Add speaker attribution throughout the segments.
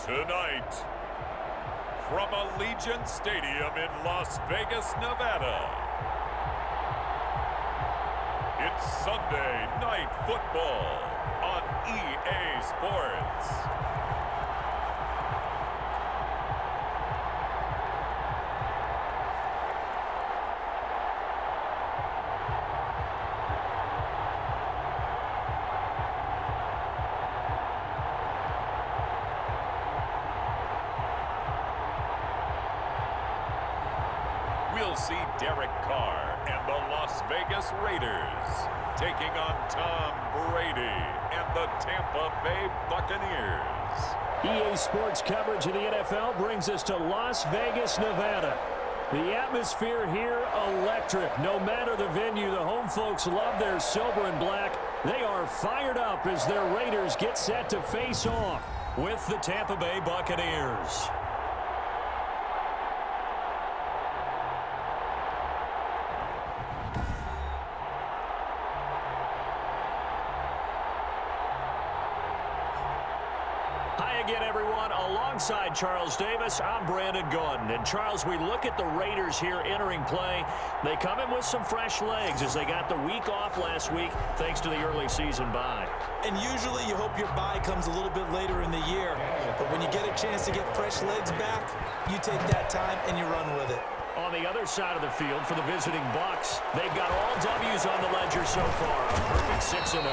Speaker 1: Tonight, from Allegiant Stadium in Las Vegas, Nevada, it's Sunday Night Football on EA Sports. We'll see Derek Carr and the Las Vegas Raiders taking on Tom Brady and the Tampa Bay Buccaneers.
Speaker 2: EA Sports coverage of the NFL brings us to Las Vegas, Nevada. The atmosphere here, electric. No matter the venue, the home folks love their silver and black. They are fired up as their Raiders get set to face off with the Tampa Bay Buccaneers. Again, everyone, alongside Charles Davis, I'm Brandon Gordon. And Charles, we look at the Raiders here entering play. They come in with some fresh legs as they got the week off last week thanks to the early season bye.
Speaker 3: And usually you hope your bye comes a little bit later in the year. But when you get a chance to get fresh legs back, you take that time and you run with it.
Speaker 2: On the other side of the field for the visiting Bucs, they've got all W's on the ledger so far. A perfect 6-0.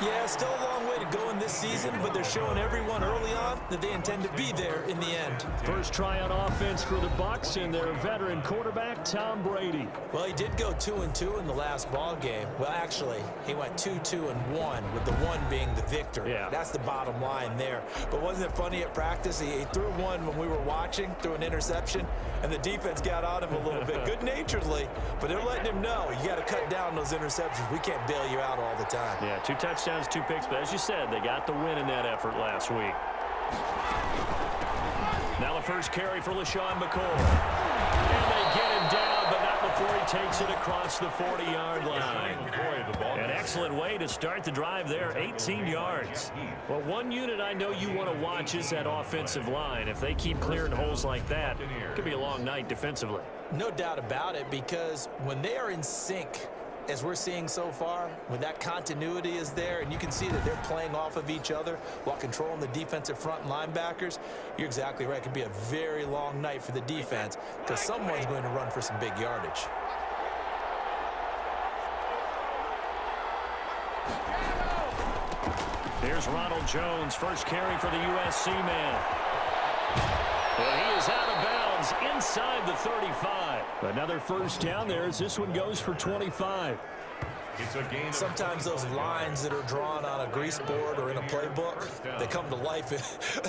Speaker 3: Yeah, still a long way to go in this season, but they're showing everyone early on that they intend to be there in the end.
Speaker 2: First try on offense for the Bucs and their veteran quarterback, Tom Brady.
Speaker 3: Well, he did go 2-2 in the last ball game. Well, actually, he went 2-2-1, with the one being the victory.
Speaker 2: Yeah.
Speaker 3: That's the bottom line there. But wasn't it funny at practice? He threw one when we were watching, threw an interception, and the defense got on him a little bit, good-naturedly, but they're letting him know, you got to cut down those interceptions. We can't bail you out all the time.
Speaker 2: Yeah, 2 touchdowns, 2 picks, but as you said, they got the win in that effort last week. Now the first carry for LaShawn McCoy. And they get him down, but not before he takes it across the 40-yard line. An excellent way to start the drive there, 18 yards. Well, one unit I know you want to watch is that offensive line. If they keep clearing holes like that, it could be a long night defensively.
Speaker 3: No doubt about it, because when they are in sync, as we're seeing so far, when that continuity is there and you can see that they're playing off of each other while controlling the defensive front linebackers, you're exactly right. It could be a very long night for the defense because someone's going to run for some big yardage.
Speaker 2: Here's Ronald Jones, first carry for the USC man. Well, he is out of bounds inside the 35. Another first down there as this one goes for 25.
Speaker 3: Sometimes those lines that are drawn on a grease board or in a playbook, they come to life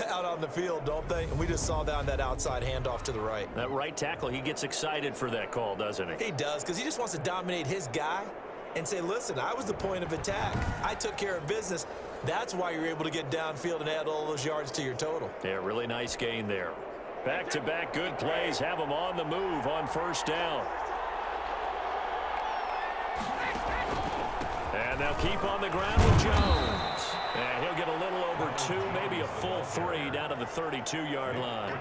Speaker 3: out on the field, don't they? And we just saw down that outside handoff to the right.
Speaker 2: That right tackle, he gets excited for that call, doesn't he?
Speaker 3: He does, because he just wants to dominate his guy and say, listen, I was the point of attack. I took care of business. That's why you're able to get downfield and add all those yards to your total.
Speaker 2: Yeah, really nice gain there. Back-to-back good plays have them on the move on first down. And they'll keep on the ground with Jones. And he'll get a little over 2, maybe a full 3 down to the 32-yard line.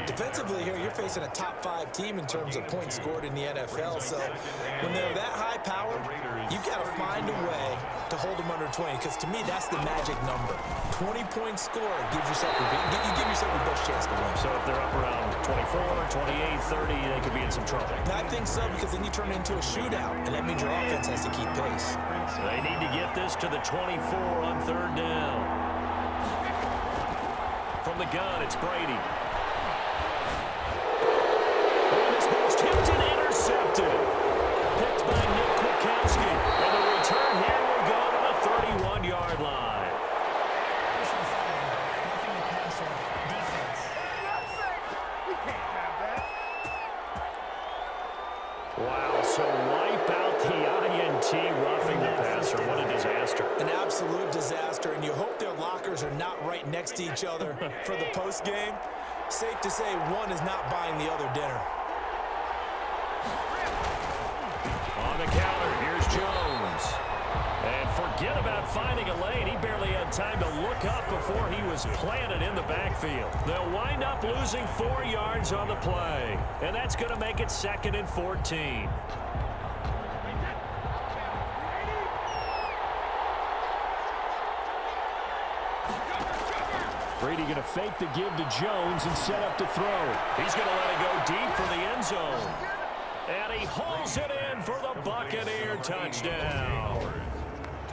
Speaker 3: Defensively here, you're facing a top-5 team in terms of points scored in the NFL. So when they're that high-powered, you've got to find a way to hold them under 20. Because to me, that's the magic number. 20-point score gives yourself you give yourself the best chance to win.
Speaker 2: So if they're up around 24, 28, 30, they could be in some trouble.
Speaker 3: I think so, because then you turn it into a shootout, and that means your offense has to keep pace.
Speaker 2: They need to get this to the 24 on third down. From the gun, it's Brady. And this ball's tipped and intercepted. Picked by Nick Kwiatkowski. And the return here will go to the 31-yard line. Wow, so wipe out the INT roughing the passer. What a disaster.
Speaker 3: An absolute disaster, and you hope their lockers are not right next to each other for the postgame. Safe to say one is not buying the other dinner.
Speaker 2: On the counter, here's Jones. And forget about finding a lane. He barely had time to look up before he was planted in the backfield. They'll wind up losing 4 yards on the play. And that's going to make it 2nd and 14. Brady going to fake the give to Jones and set up to throw. He's going to let it go deep for the end zone. And he hauls it in for the Buccaneer touchdown.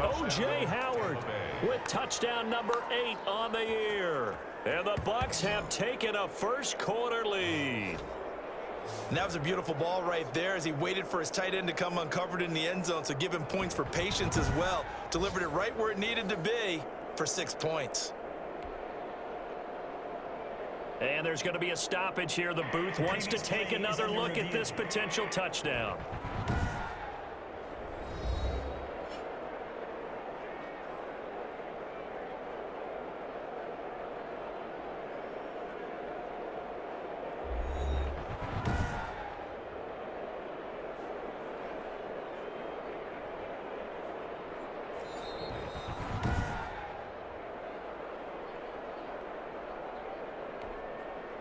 Speaker 2: O.J. Howard with touchdown number 8 on the year. And the Bucs have taken a first-quarter lead.
Speaker 3: And that was a beautiful ball right there as he waited for his tight end to come uncovered in the end zone, so give him points for patience as well. Delivered it right where it needed to be for 6 points.
Speaker 2: And there's going to be a stoppage here. The booth wants to take another look at this potential touchdown.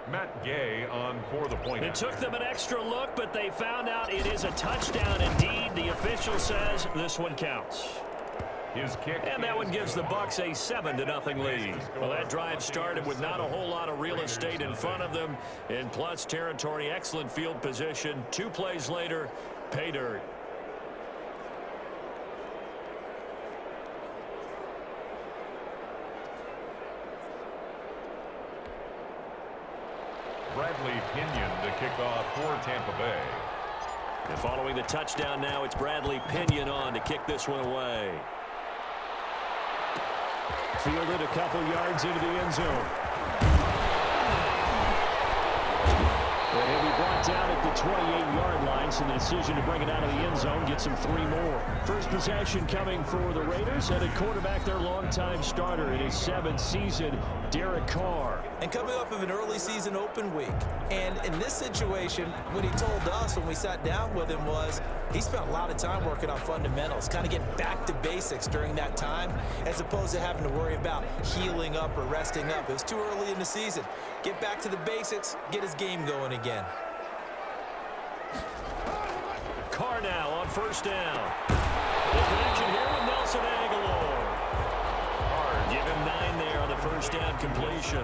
Speaker 1: Matt Gay on for the point.
Speaker 2: It took them an extra look, but they found out it is a touchdown indeed. The official says this one counts.
Speaker 1: His kick,
Speaker 2: and that one gives the Bucs a 7-0 lead. Well, that drive started with not a whole lot of real estate in front of them. In plus territory, excellent field position. 2 plays later, pay dirt.
Speaker 1: Bradley Pinion to kick off for Tampa Bay.
Speaker 2: And following the touchdown now, it's Bradley Pinion on to kick this one away. Fielded a couple yards into the end zone. And he'll be brought down at the 28-yard line, so the decision to bring it out of the end zone gets him 3 more. First possession coming for the Raiders, and at quarterback, their longtime starter in his 7th season, Derek Carr.
Speaker 3: And coming off of an early season open week. And in this situation, what he told us when we sat down with him was he spent a lot of time working on fundamentals, kind of getting back to basics during that time, as opposed to having to worry about healing up or resting up. It was too early in the season. Get back to the basics, get his game going again.
Speaker 2: Carr now on first down. The connection here with Nelson Aguilar. Give him 9 there on the first down completion.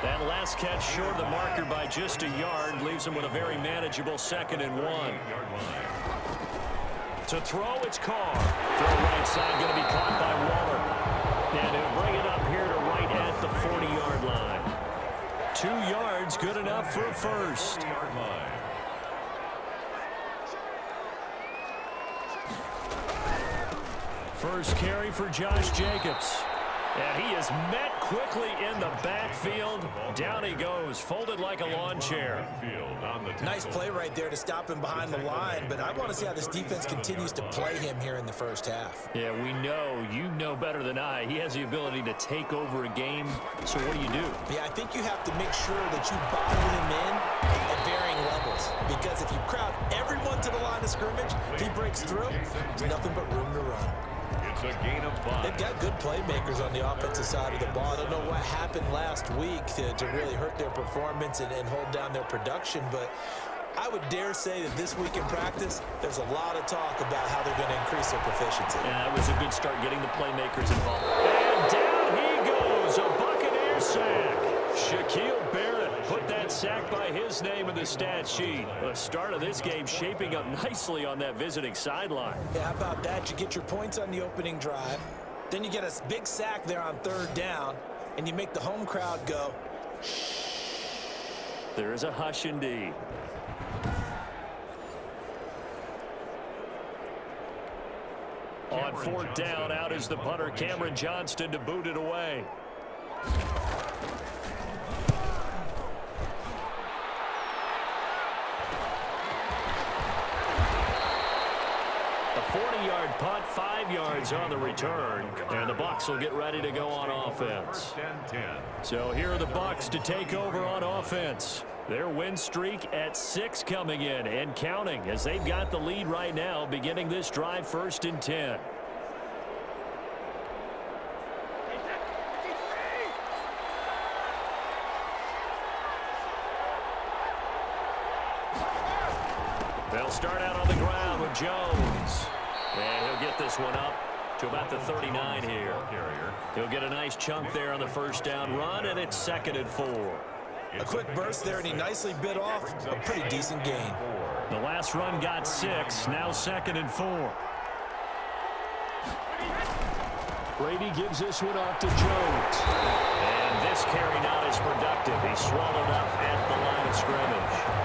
Speaker 2: That last catch short of the marker by just a yard leaves him with a very manageable 2nd and 1. To throw, it's Carr. Throw right side, going to be caught by Waller. And he'll bring it up here to right at the 40-yard line. 2 yards, good enough for a first. First carry for Josh Jacobs. And he is met quickly in the backfield. Down he goes, folded like a lawn chair.
Speaker 3: Nice play right there to stop him behind the line, but I want to see how this defense continues to play him here in the first half.
Speaker 2: Yeah, we know, you know better than I, he has the ability to take over a game. So what do you do?
Speaker 3: Yeah, I think you have to make sure that you bottle him in at varying levels, because if you crowd everyone to the line of scrimmage, if he breaks through, there's nothing but room to run.
Speaker 1: It's a gain of 5.
Speaker 3: They've got good playmakers on the offensive side of the ball. I don't know what happened last week to really hurt their performance and hold down their production, but I would dare say that this week in practice, there's a lot of talk about how they're going to increase their proficiency.
Speaker 2: Yeah, that was a good start getting the playmakers involved. And down he goes, a Buccaneer sack. Shaquille Barrett put that sack by his name in the stat sheet. The start of this game shaping up nicely on that visiting sideline.
Speaker 3: Yeah, how about that? You get your points on the opening drive, then you get a big sack there on 3rd down, and you make the home crowd go, shh.
Speaker 2: There is a hush indeed. On 4th down, out is the punter, Cameron Johnston, to boot it away. A 40-yard punt, 5 yards on the return, and the Bucs will get ready to go on offense. So here are the Bucs to take over on offense. Their win streak at 6 coming in and counting, as they've got the lead right now, beginning this drive 1st and 10. They'll start out on the ground with Jones. And he'll get this one up to about the 39 here. He'll get a nice chunk there on the first down run, and it's 2nd and 4.
Speaker 3: A quick burst there, and he nicely bit off a pretty decent gain.
Speaker 2: The last run got 6, now 2nd and 4. Brady gives this one off to Jones. And this carry not as productive. He swallowed up at the line of scrimmage.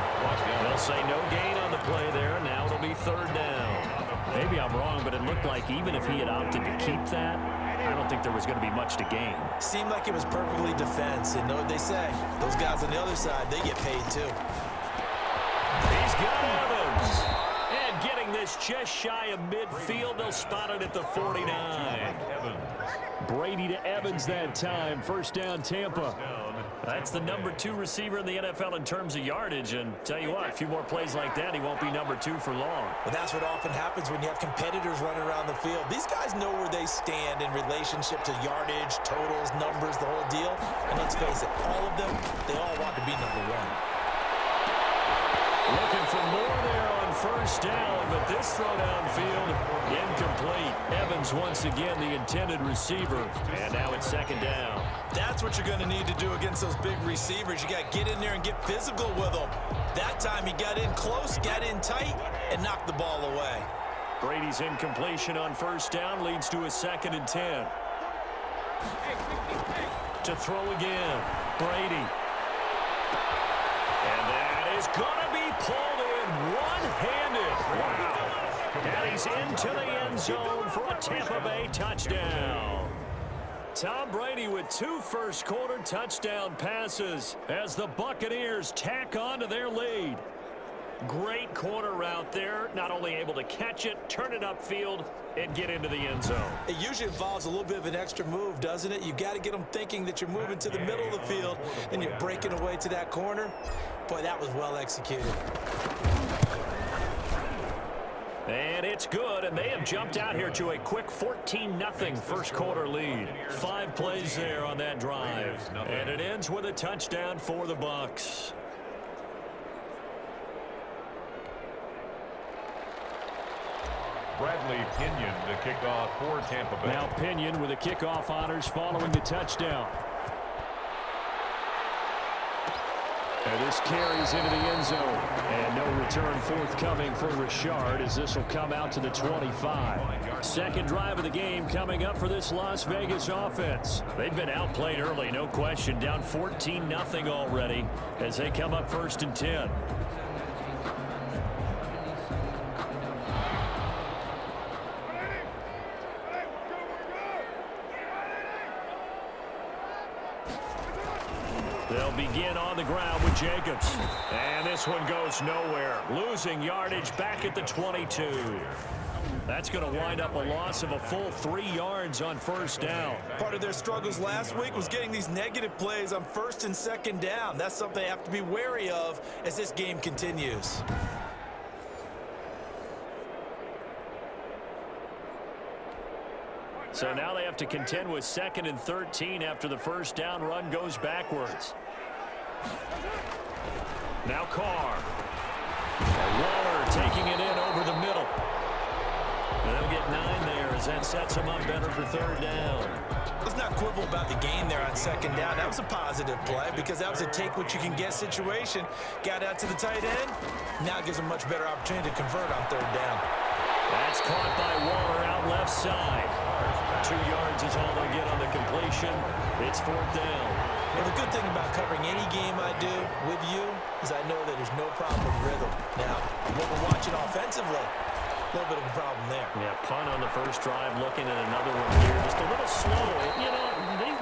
Speaker 2: They'll say no gain on the play there. Now it'll be 3rd down. Maybe I'm wrong, but it looked like even if he had opted to keep that, I don't think there was going to be much to gain.
Speaker 3: Seemed like it was perfectly defense. And know what they say? Those guys on the other side, they get paid too.
Speaker 2: He's got Evans. And getting this just shy of midfield, they'll spot it at the 49. Brady to Evans that time. First down, Tampa. That's the number 2 receiver in the NFL in terms of yardage. And tell you what, a few more plays like that, he won't be number 2 for long.
Speaker 3: Well, that's what often happens when you have competitors running around the field. These guys know where they stand in relationship to yardage, totals, numbers, the whole deal. And let's face it, all of them, they all want to be number 1.
Speaker 2: Looking for more there on first down, but this throw downfield, incomplete. Evans once again the intended receiver, and now it's 2nd down.
Speaker 3: That's what you're going to need to do against those big receivers. You got to get in there and get physical with them. That time he got in close, got in tight, and knocked the ball away.
Speaker 2: Brady's incompletion on first down leads to a 2nd and 10. To throw again, Brady. And that is going to be pulled in one-handed. Wow. And he's into the end zone for a Tampa Bay touchdown. Tom Brady with 2 first-quarter touchdown passes as the Buccaneers tack on to their lead. Great corner route there, not only able to catch it, turn it upfield, and get into the end zone.
Speaker 3: It usually involves a little bit of an extra move, doesn't it? You got to get them thinking that you're moving to the middle of the field, and you're breaking away to that corner. Boy, that was well executed.
Speaker 2: And it's good, and they have jumped out here to a quick 14-0 first-quarter lead. 5 plays there on that drive, and it ends with a touchdown for the Bucs.
Speaker 1: Bradley Pinion to kick off for Tampa Bay.
Speaker 2: Now Pinion with the kickoff honors following the touchdown. And this carries into the end zone. And no return forthcoming for Richard as this will come out to the 25. Second drive of the game coming up for this Las Vegas offense. They've been outplayed early, no question. Down 14-0 already as they come up 1st and 10. They'll begin on the ground with Jacobs. And this one goes nowhere. Losing yardage back at the 22. That's going to wind up a loss of a full 3 yards on first down.
Speaker 3: Part of their struggles last week was getting these negative plays on 1st and 2nd down. That's something they have to be wary of as this game continues.
Speaker 2: So now they have to contend with 2nd and 13 after the first down run goes backwards. Now Carr. Waller taking it in over the middle. And they'll get 9 there as that sets them up better for 3rd down.
Speaker 3: Let's not quibble about the gain there on 2nd down. That was a positive play because that was a take-what-you-can-get situation. Got out to the tight end. Now it gives them a much better opportunity to convert on 3rd down.
Speaker 2: That's caught by Waller out left side. 2 yards is all they get on the completion. It's 4th down.
Speaker 3: Well, the good thing about covering any game I do with you is I know that there's no problem with rhythm. Now, what we're watching offensively, a little bit of a problem there.
Speaker 2: Yeah, punt on the first drive, looking at another one here. Just a little slow. You know,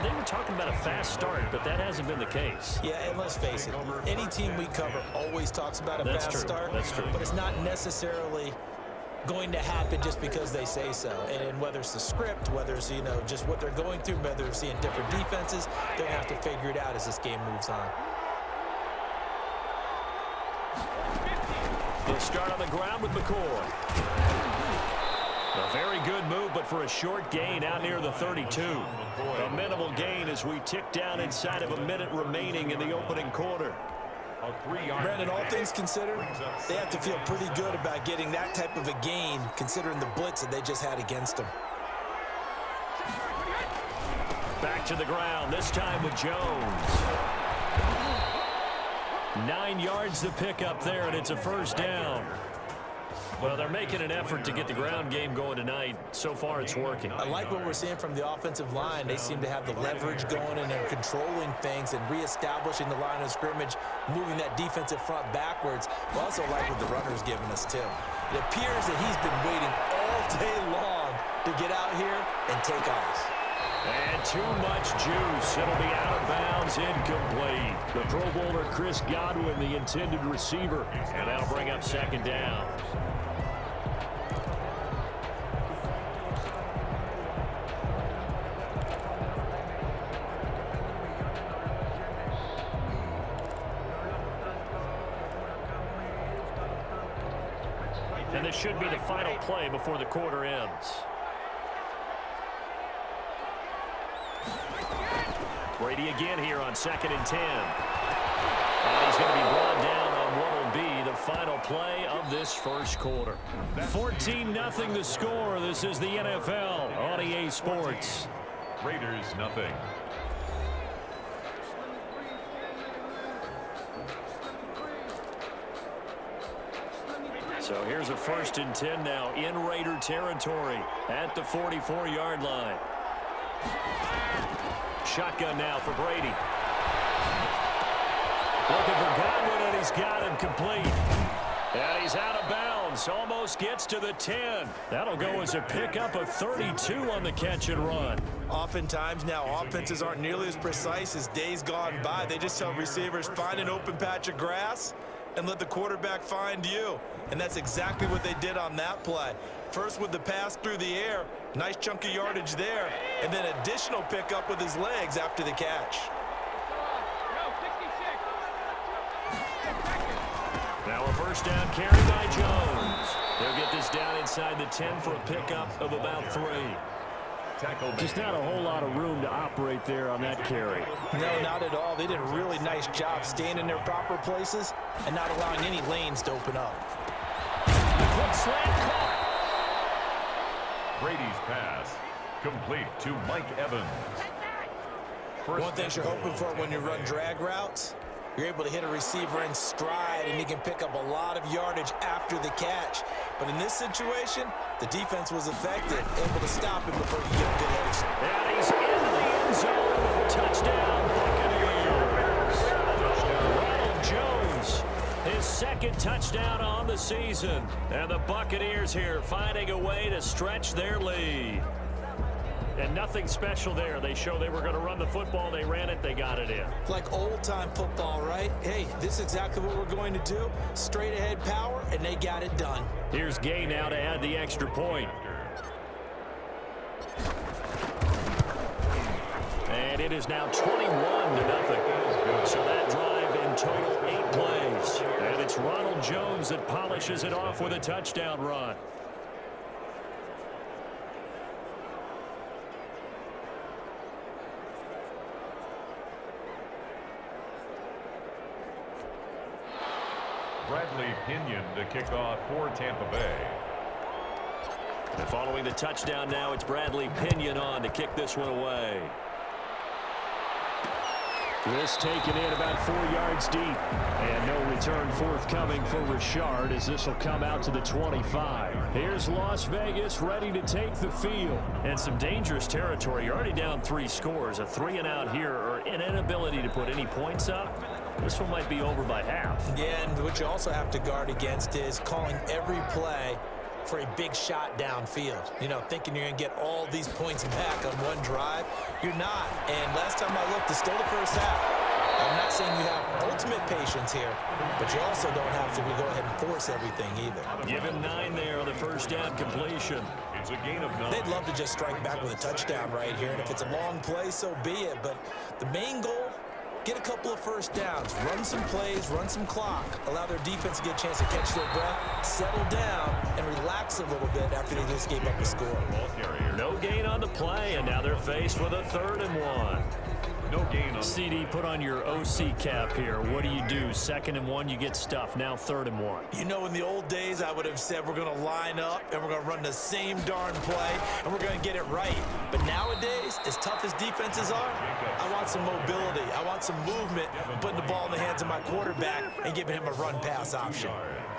Speaker 2: they were talking about a fast start, but that hasn't been the case.
Speaker 3: Yeah, and let's face it, any team we cover always talks about a fast start.
Speaker 2: That's true.
Speaker 3: But it's not necessarily going to happen just because they say so. And whether it's the script, whether it's, you know, just what they're going through, whether they're seeing different defenses, they're going to have to figure it out as this game moves on.
Speaker 2: They'll start on the ground with McCoy. A very good move, but for a short gain out near the 32. A minimal gain as we tick down inside of a minute remaining in the opening quarter.
Speaker 3: Brandon, all things considered, they have to feel pretty good about getting that type of a gain, considering the blitz that they just had against them.
Speaker 2: Back to the ground, this time with Jones. 9 yards to pick up there, and it's a first down. Well, they're making an effort to get the ground game going tonight. So far, it's working.
Speaker 3: I like what we're seeing from the offensive line. They seem to have the leverage going, and they're controlling things and reestablishing the line of scrimmage, moving that defensive front backwards. I also like what the runner's giving us, too. It appears that he's been waiting all day long to get out here and take off.
Speaker 2: And too much juice. It'll be out of bounds, incomplete. The Pro Bowler Chris Godwin, the intended receiver, and that'll bring up second down. And this should be the final play before the quarter ends. Brady again here on 2nd and 10. And he's going to be brought down on what will be the final play of this first quarter. 14-0 the score. This is the NFL on EA Sports.
Speaker 1: Raiders nothing.
Speaker 2: So here's a 1st and 10 now in Raider territory at the 44-yard line. Shotgun now for Brady. Looking for Godwin, and he's got him complete. And he's out of bounds. Almost gets to the 10. That'll go as a pickup of 32 on the catch and run.
Speaker 3: Oftentimes now, offenses aren't nearly as precise as days gone by. They just tell receivers, find an open patch of grass and let the quarterback find you. And that's exactly what they did on that play. First with the pass through the air, nice chunk of yardage there, and then additional pickup with his legs after the catch.
Speaker 2: Now a first down carry by Jones. They'll get this down inside the 10 for a pickup of about 3. Just not a whole lot of room to operate there on that carry.
Speaker 3: No, not at all. They did a really nice job staying in their proper places and not allowing any lanes to open up.
Speaker 2: Quick slant caught.
Speaker 1: Brady's pass complete to Mike Evans.
Speaker 3: One thing you're hoping for when you run drag routes, you're able to hit a receiver in stride and he can pick up a lot of yardage after the catch. But in this situation, the defense was effective, able to stop him before he get a good edge.
Speaker 2: And he's in the end zone. Touchdown, Buccaneers. Ronald Jones, his 2nd touchdown on the season. And the Buccaneers here finding a way to stretch their lead. And nothing special there. They show they were going to run the football. They ran it. They got it in.
Speaker 3: Like old-time football, right? Hey, this is exactly what we're going to do. Straight ahead power, and they got it done.
Speaker 2: Here's Gay now to add the extra point. And it is now 21-0. So that drive in total 8 plays. And it's Ronald Jones that polishes it off with a touchdown run.
Speaker 1: Bradley Pinion to kick off for Tampa Bay.
Speaker 2: And following the touchdown now, it's Bradley Pinion on to kick this one away. This taken in about 4 yards deep. And no return forthcoming for Richard as this will come out to the 25. Here's Las Vegas ready to take the field. And some dangerous territory. You're already down 3 scores. A 3-and-out here or an inability to put any points up. This one might be over by half.
Speaker 3: Yeah, and what you also have to guard against is calling every play for a big shot downfield. You know, thinking you're going to get all these points back on one drive. You're not. And last time I looked, it's still the first half. I'm not saying you have ultimate patience here, but you also don't have to go ahead and force everything either.
Speaker 2: Give him 9 there on the first down completion.
Speaker 1: It's a gain of 9.
Speaker 3: They'd love to just strike back with a touchdown right here, and if it's a long play, so be it. But the main goal, get a couple of first downs, run some plays, run some clock, allow their defense to get a chance to catch their breath, settle down, and relax a little bit after they just gave up a score.
Speaker 2: No gain on the play, and now they're faced with a 3rd and 1.
Speaker 1: No gain on
Speaker 2: CD, put on your OC cap here. What do you do? 2nd and 1, you get stuffed. Now 3rd and 1.
Speaker 3: You know, in the old days, I would have said we're going to line up and we're going to run the same darn play and we're going to get it right. But nowadays, as tough as defenses are, I want some mobility. I want some movement, putting the ball in the hands of my quarterback and giving him a run-pass option.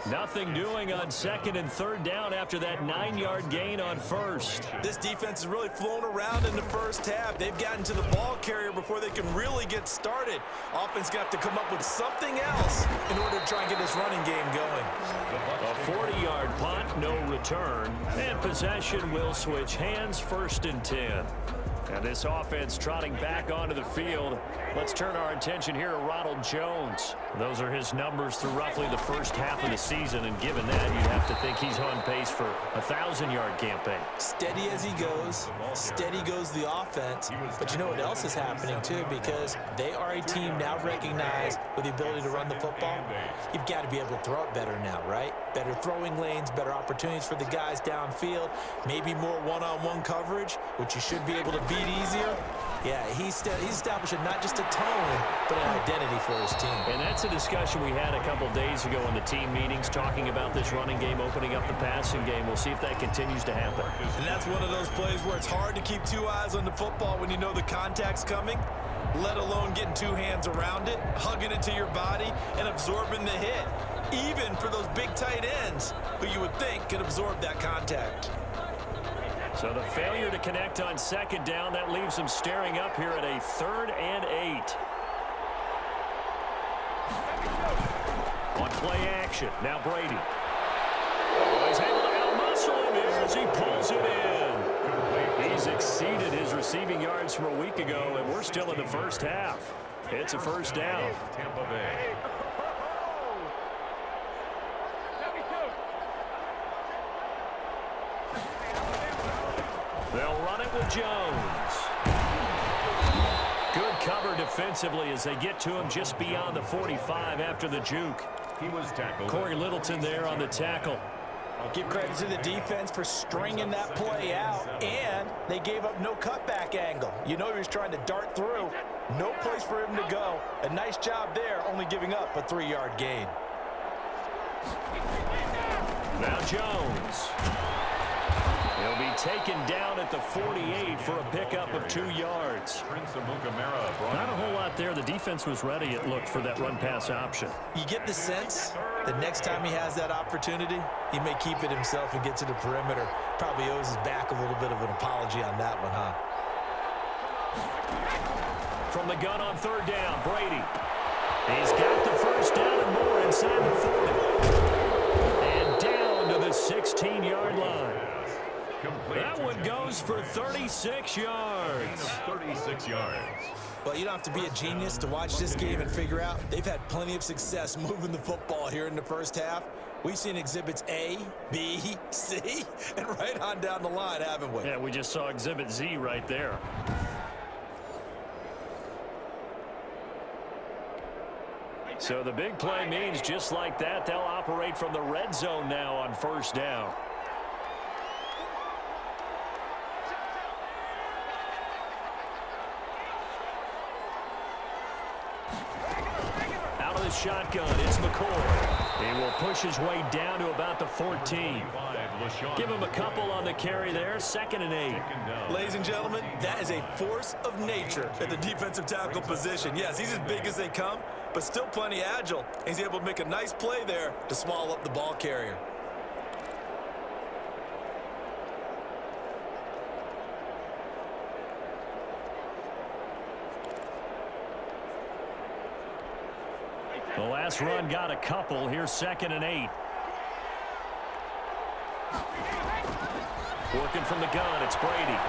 Speaker 2: Nothing doing on 2nd and 3rd down after that 9-yard gain on 1st.
Speaker 3: This defense is really flown around in the first half. They've gotten to the ball carrier before they can really get started. Offense going to have to come up with something else in order to try and get this running game going.
Speaker 2: A 40-yard punt, no return, and possession will switch hands, 1st and 10. And this offense trotting back onto the field. Let's turn our attention here to Ronald Jones. Those are his numbers through roughly the first half of the season, and given that, you'd have to think he's on pace for a 1,000-yard campaign.
Speaker 3: Steady as he goes, steady goes the offense. But you know what else is happening, too, because they are a team now recognized with the ability to run the football. You've got to be able to throw it better now, right? Better throwing lanes, better opportunities for the guys downfield, maybe more one-on-one coverage, which you should be able to beat easier. Yeah, he's establishing not just a tone, but an identity for his team.
Speaker 2: And that's a discussion we had a couple days ago in the team meetings, talking about this running game, opening up the passing game. We'll see if that continues to happen.
Speaker 3: And that's one of those plays where it's hard to keep 2 eyes on the football when you know the contact's coming, let alone getting 2 hands around it, hugging it to your body, and absorbing the hit, even for those big tight ends who you would think could absorb that contact.
Speaker 2: So the failure to connect on 2nd down, that leaves them staring up here at a 3rd and 8. On play action, now Brady. Oh, he's able to out-muscle him here as he pulls it in. He's exceeded his receiving yards from a week ago, and we're still in the first half. It's a 1st down.
Speaker 1: Tampa Bay.
Speaker 2: They'll run it with Jones. Good cover defensively as they get to him just beyond the 45 after the juke.
Speaker 1: He was tackled.
Speaker 2: Corey Littleton there on the tackle.
Speaker 3: Give credit to the defense for stringing that play out, and they gave up no cutback angle. You know he was trying to dart through. No place for him to go. A nice job there, only giving up a 3-yard gain.
Speaker 2: Now Jones. He'll be taken down at the 48 for a pickup of 2 yards. Not a whole lot there. The defense was ready, it looked, for that run-pass option.
Speaker 3: You get the sense that next time he has that opportunity, he may keep it himself and get to the perimeter. Probably owes his back a little bit of an apology on that one, huh?
Speaker 2: From the gun on 3rd down, Brady. He's got the 1st down and more inside the 40. And down to the 16-yard line. That one goes for 36 yards.
Speaker 1: 36 yards.
Speaker 3: Well, you don't have to be a genius to watch this game and figure out they've had plenty of success moving the football here in the first half. We've seen exhibits A, B, C, and right on down the line, haven't we?
Speaker 2: Yeah, we just saw exhibit Z right there. So the big play means just like that, they'll operate from the red zone now on 1st down. Out of the shotgun, it's McCoy. He will push his way down to about the 14. Give him a couple on the carry there, 2nd and 8.
Speaker 3: Ladies and gentlemen, that is a force of nature at the defensive tackle position. Yes, he's as big as they come, but still plenty agile. He's able to make a nice play there to swallow up the ball carrier.
Speaker 2: The last run got a couple. Here's 2nd and 8. Working from the gun, it's Brady.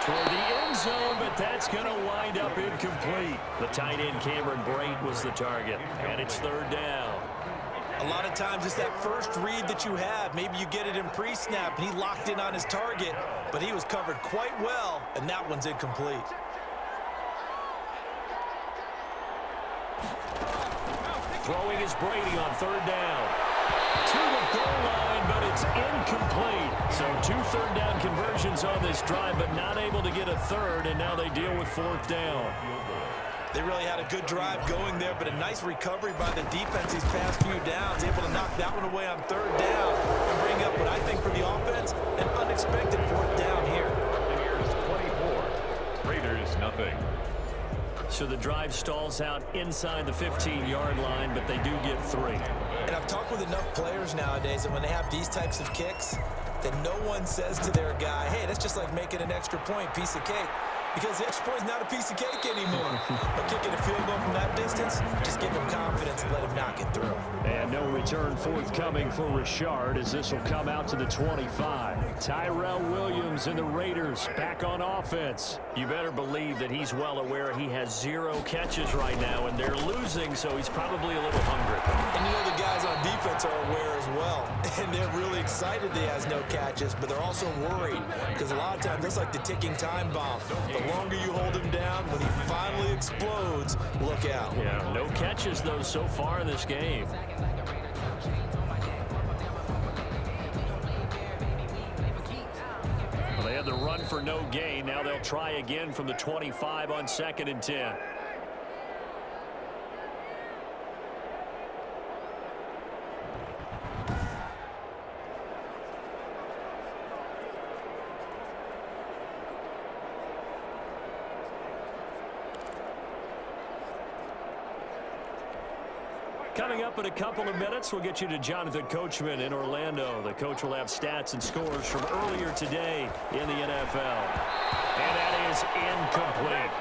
Speaker 2: Toward the end zone, but that's going to wind up incomplete. The tight end, Cameron Brate, was the target, and it's 3rd down.
Speaker 3: A lot of times it's that first read that you have. Maybe you get it in pre-snap, and he locked in on his target, but he was covered quite well, and that one's incomplete.
Speaker 2: Throwing is Brady on 3rd down. To the goal line, but looks incomplete. So 2 third-down conversions on this drive, but not able to get a third, and now they deal with 4th down.
Speaker 3: They really had a good drive going there, but a nice recovery by the defense these past few downs, able to knock that one away on 3rd down and bring up what I think for the offense, an unexpected 4th down here.
Speaker 1: Buccaneers 24, Raiders nothing.
Speaker 2: So the drive stalls out inside the 15-yard line, but they do get 3.
Speaker 3: And I've talked with enough players nowadays that when they have these types of kicks, that no one says to their guy, hey, that's just like making an extra point, piece of cake. Because the extra point is not a piece of cake anymore. But kicking a field goal from that distance, just give him confidence and let him knock it through.
Speaker 2: And no return forthcoming for Richard as this will come out to the 25. Tyrell Williams and the Raiders back on offense. You better believe that he's well aware he has 0 catches right now, and they're losing, so he's probably a little hungry.
Speaker 3: And you know the guys on defense are aware as well. And they're really excited that he has no catches, but they're also worried because a lot of times that's like the ticking time bomb. The longer you hold him down, when he finally explodes, look out.
Speaker 2: Yeah, no catches, though, so far in this game. Well, they had the run for no gain. Now they'll try again from the 25 on 2nd and 10. Coming up in a couple of minutes, we'll get you to Jonathan Coachman in Orlando. The coach will have stats and scores from earlier today in the NFL. And that is incomplete.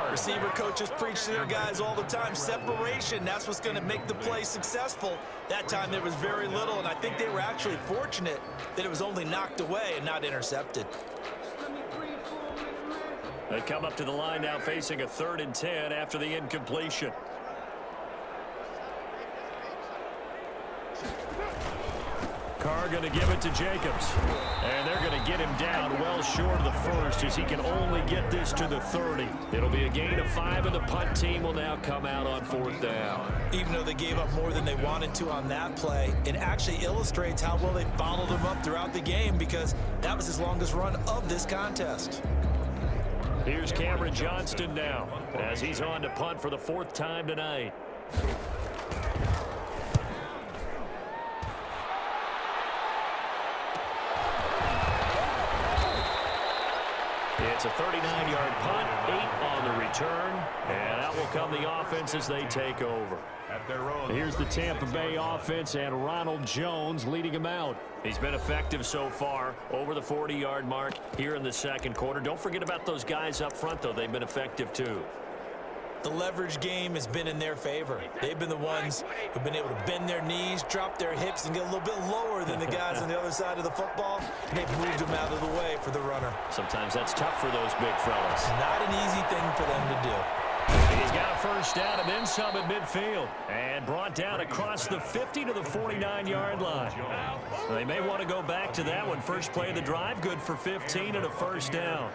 Speaker 3: Receiver coaches preach to their guys all the time. Separation, that's what's going to make the play successful. That time there was very little, and I think they were actually fortunate that it was only knocked away and not intercepted.
Speaker 2: They come up to the line now facing a 3rd and 10 after the incompletion. Carr going to give it to Jacobs. And they're going to get him down well short of the first as he can only get this to the 30. It'll be a gain of 5, and the punt team will now come out on 4th down.
Speaker 3: Even though they gave up more than they wanted to on that play, it actually illustrates how well they followed him up throughout the game because that was his longest run of this contest.
Speaker 2: Here's Cameron Johnston now as he's on to punt for the 4th time tonight. It's a 39-yard punt, 8 on the return, and that will come the offense as they take over. Here's the Tampa Bay offense and Ronald Jones leading them out. He's been effective so far over the 40-yard mark here in the 2nd quarter. Don't forget about those guys up front, though. They've been effective, too.
Speaker 3: The leverage game has been in their favor. They've been the ones who've been able to bend their knees, drop their hips, and get a little bit lower than the guys on the other side of the football, and they've moved them out of the way for the runner.
Speaker 2: Sometimes that's tough for those big fellas.
Speaker 3: Not an easy thing for them to do.
Speaker 2: He's got a 1st down and then some at midfield. And brought down across the 50 to the 49-yard line. They may want to go back to that one. First play of the drive, good for 15 and a 1st down.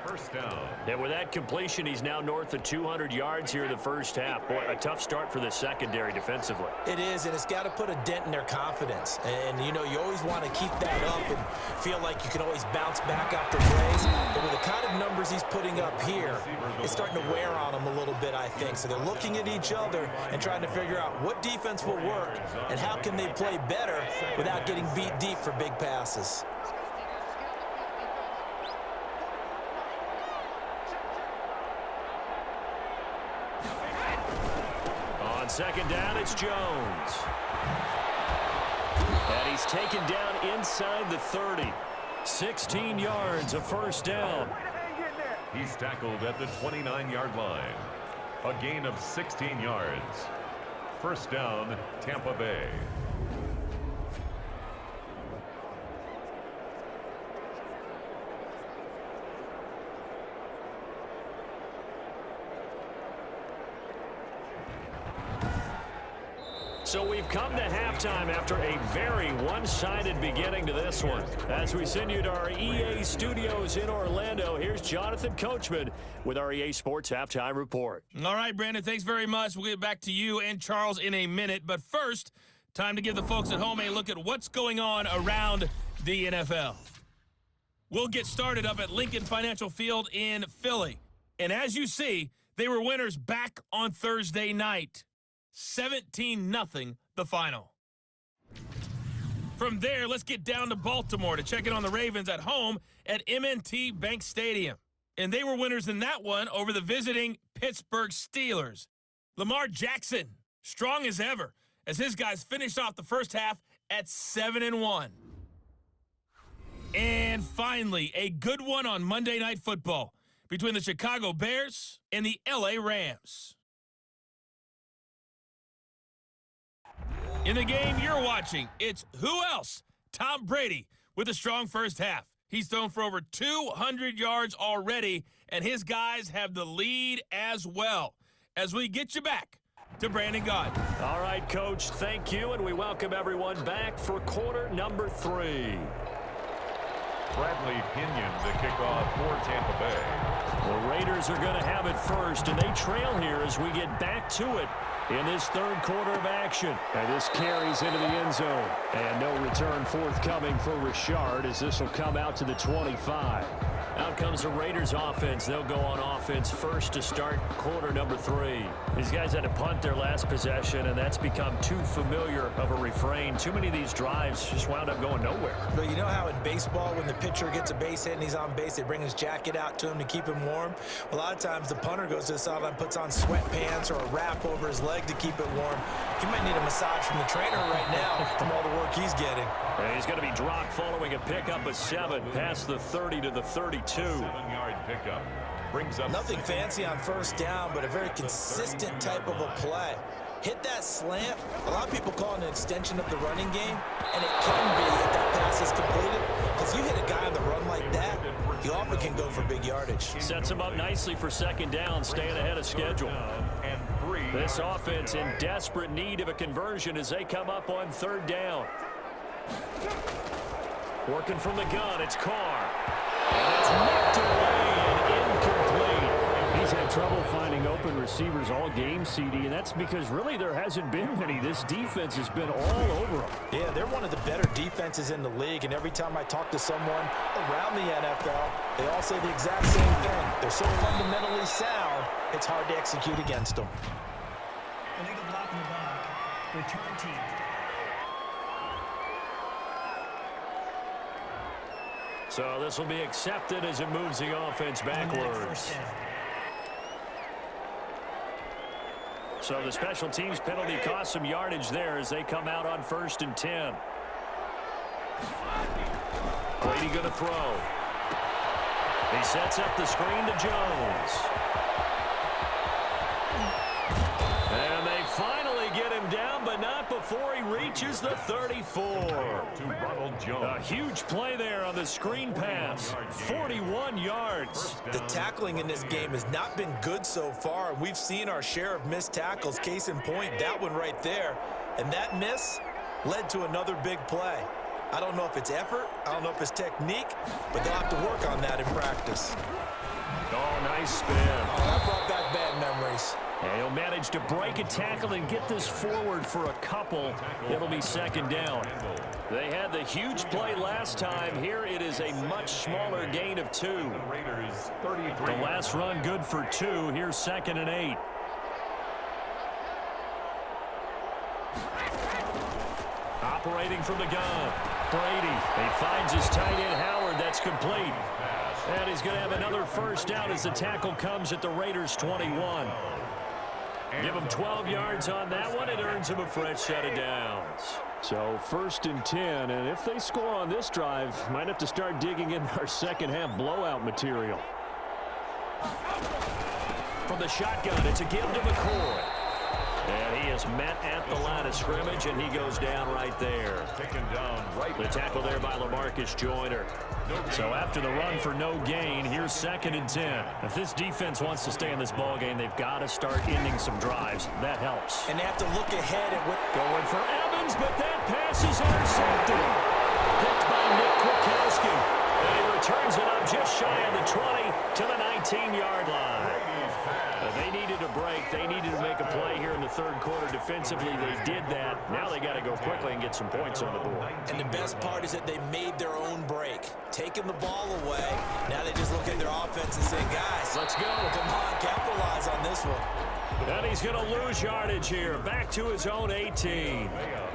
Speaker 2: And with that completion, he's now north of 200 yards here in the 1st half. Boy, a tough start for the secondary defensively.
Speaker 3: It is, and it's got to put a dent in their confidence. And, you know, you always want to keep that up and feel like you can always bounce back after plays. But with the kind of numbers he's putting up here, it's starting to wear on him a little bit, I think. So they're looking at each other and trying to figure out what defense will work and how can they play better without getting beat deep for big passes.
Speaker 2: On 2nd down, it's Jones. And he's taken down inside the 30. 16 yards, a 1st down.
Speaker 1: He's tackled at the 29-yard line. A gain of 16 yards. 1st down, Tampa Bay.
Speaker 2: So we've come to halftime after a very one-sided beginning to this one. As we send you to our EA studios in Orlando, here's Jonathan Coachman with our EA Sports Halftime Report.
Speaker 4: All right, Brandon, thanks very much. We'll get back to you and Charles in a minute. But first, time to give the folks at home a look at what's going on around the NFL. We'll get started up at Lincoln Financial Field in Philly. And as you see, they were winners back on Thursday night. 17-0 the final. From there, let's get down to Baltimore to check in on the Ravens at home at M&T Bank Stadium. And they were winners in that one over the visiting Pittsburgh Steelers. Lamar Jackson, strong as ever, as his guys finished off the first half at 7-1. And finally, a good one on Monday Night Football between the Chicago Bears and the LA Rams. In the game you're watching, it's who else? Tom Brady with a strong first half. He's thrown for over 200 yards already, and his guys have the lead as well. As we get you back to Brandon Gaudin.
Speaker 2: All right, Coach, thank you, and we welcome everyone back for quarter number 3.
Speaker 1: Bradley Pinion to kick off for Tampa Bay.
Speaker 2: The Raiders are going to have it first, and they trail here as we get back to it in this third quarter of action. And this carries into the end zone. And no return forthcoming for Richard as this will come out to the 25. Out comes the Raiders offense. They'll go on offense first to start quarter number 3. These guys had to punt their last possession, and that's become too familiar of a refrain. Too many of these drives just wound up going nowhere.
Speaker 3: But you know how in baseball, when the pitcher gets a base hit and he's on base, they bring his jacket out to him to keep him warm? A lot of times the punter goes to the sideline, puts on sweatpants or a wrap over his leg to keep it warm. He might need a massage from the trainer right now from all the work he's getting.
Speaker 2: And he's going to be dropped following a pickup of 7 past the 30 to the 32.
Speaker 1: 7-yard pickup. Brings up
Speaker 3: nothing fancy on first down, but a very consistent type of a play. Hit that slant. A lot of people call it an extension of the running game, and it can be if that pass is completed. Because you hit a guy on the run like that, he often can go for big yardage.
Speaker 2: Sets him up nicely for second down, staying ahead of schedule. This offense in desperate need of a conversion as they come up on third down. Working from the gun, it's Carr. And that's knocked away and incomplete.
Speaker 5: He's had trouble finding open receivers all game, CD, and that's because really there hasn't been many. This defense has been all over them.
Speaker 3: Yeah, they're one of the better defenses in the league, and every time I talk to someone around the NFL, they all say the exact same thing. They're so fundamentally sound, it's hard to execute against them.
Speaker 6: Illegal block in the back. Return team.
Speaker 2: So this will be accepted as it moves the offense backwards. So the special teams penalty cost some yardage there as they come out on 1st and 10. Brady going to throw. He sets up the screen to Jones. And they finally get him down, but not before he reaches the 34.
Speaker 1: To Ronald Jones.
Speaker 2: A huge play there on the screen pass. 41 yards.
Speaker 3: The tackling in this game has not been good so far. We've seen our share of missed tackles. Case in point, that one right there. And that miss led to another big play. I don't know if it's effort, I don't know if it's technique, but they'll have to work on that in practice.
Speaker 2: Oh, nice spin.
Speaker 3: Oh, that brought back bad memories.
Speaker 2: And he'll manage to break a tackle and get this forward for a couple. It'll be second down. They had the huge play last time. Here it is a much smaller gain of 2. The last run good for 2. Here's 2nd and 8. Operating from the gun. Brady. He finds his tight end Howard. That's complete. And he's going to have another first down as the tackle comes at the Raiders' 21. Give him 12 yards on that one. It earns him a fresh set of downs.
Speaker 5: So 1st and 10, and if they score on this drive, might have to start digging in our second half blowout material.
Speaker 2: From the shotgun, it's a give to McCoy. And he is met at the line of scrimmage, and he goes down right there.
Speaker 1: Taken down right.
Speaker 2: The tackle there by LaMarcus Joyner. So after the run for no gain, here's 2nd and 10. If this defense wants to stay in this ballgame, they've got to start ending some drives. That helps.
Speaker 3: And they have to look ahead at what...
Speaker 2: Going for Evans, but that pass is intercepted. Picked by Nick Kwiatkowski. And he returns it up just shy of the 20 to the 19-yard line. They needed a break. They needed to make a play here in the third quarter defensively. They did that. Now they got to go quickly and get some points on the board.
Speaker 3: And the best part is that they made their own break, taking the ball away. Now they just look at their offense and say, guys,
Speaker 2: let's go.
Speaker 3: Come on, capitalize on this one.
Speaker 2: And he's going to lose yardage here. Back to his own 18.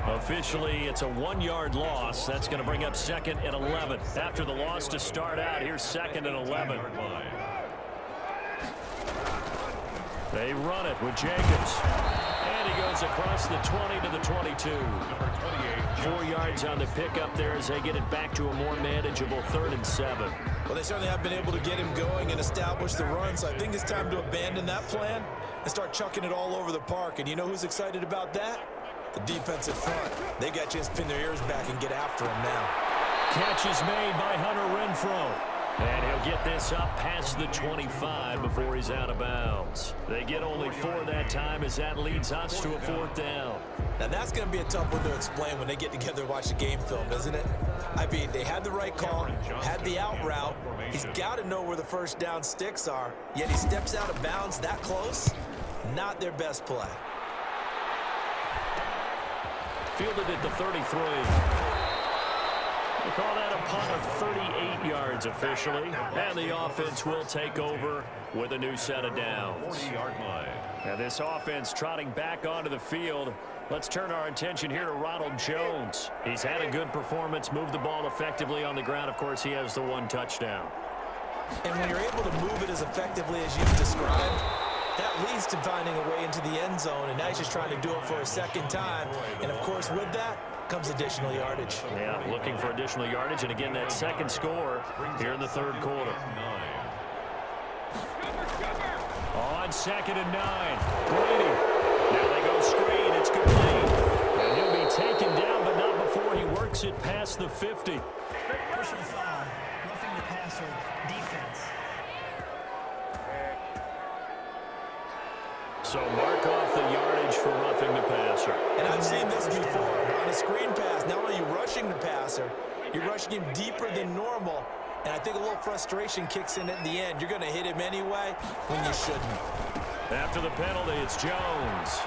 Speaker 2: Officially, it's a 1-yard loss. That's going to bring up 2nd and 11. After the loss to start out, here's 2nd and 11. They run it with Jacobs. And he goes across the 20 to the 22. 4 yards on the pickup there as they get it back to a more manageable 3rd and 7.
Speaker 3: Well, they certainly have been able to get him going and establish the run, so I think it's time to abandon that plan and start chucking it all over the park. And you know who's excited about that? The defensive front. They got a chance to pin their ears back and get after him now.
Speaker 2: Catch is made by Hunter Renfrow. And he'll get this up past the 25 before he's out of bounds. They get only 4 that time as that leads us to a 4th down.
Speaker 3: Now that's going to be a tough one to explain when they get together and watch the game film, isn't it? I mean, they had the right call, had the out route. He's got to know where the first down sticks are, yet he steps out of bounds that close. Not their best play.
Speaker 2: Fielded at the 33. We call that a punt of 38 yards officially. And the offense will take over with a new set of downs. Now this offense trotting back onto the field. Let's turn our attention here to Ronald Jones. He's had a good performance, moved the ball effectively on the ground. Of course, he has the 1 touchdown.
Speaker 3: And when you're able to move it as effectively as you've described, that leads to finding a way into the end zone, and now he's just trying to do it for a second time. And, of course, with that comes additional yardage.
Speaker 2: Yeah, looking for additional yardage, and again, that second score here in the 3rd quarter. On 2nd and 9, Brady. Now they go screen. It's complete. And he'll be taken down, but not before he works it past the 50.
Speaker 6: Personal foul, roughing the passer, defense.
Speaker 2: So mark off the yardage for roughing the passer.
Speaker 3: And I've seen this before. On a screen pass, not only are you rushing the passer, you're rushing him deeper than normal. And I think a little frustration kicks in at the end. You're going to hit him anyway when you shouldn't.
Speaker 2: After the penalty, it's Jones.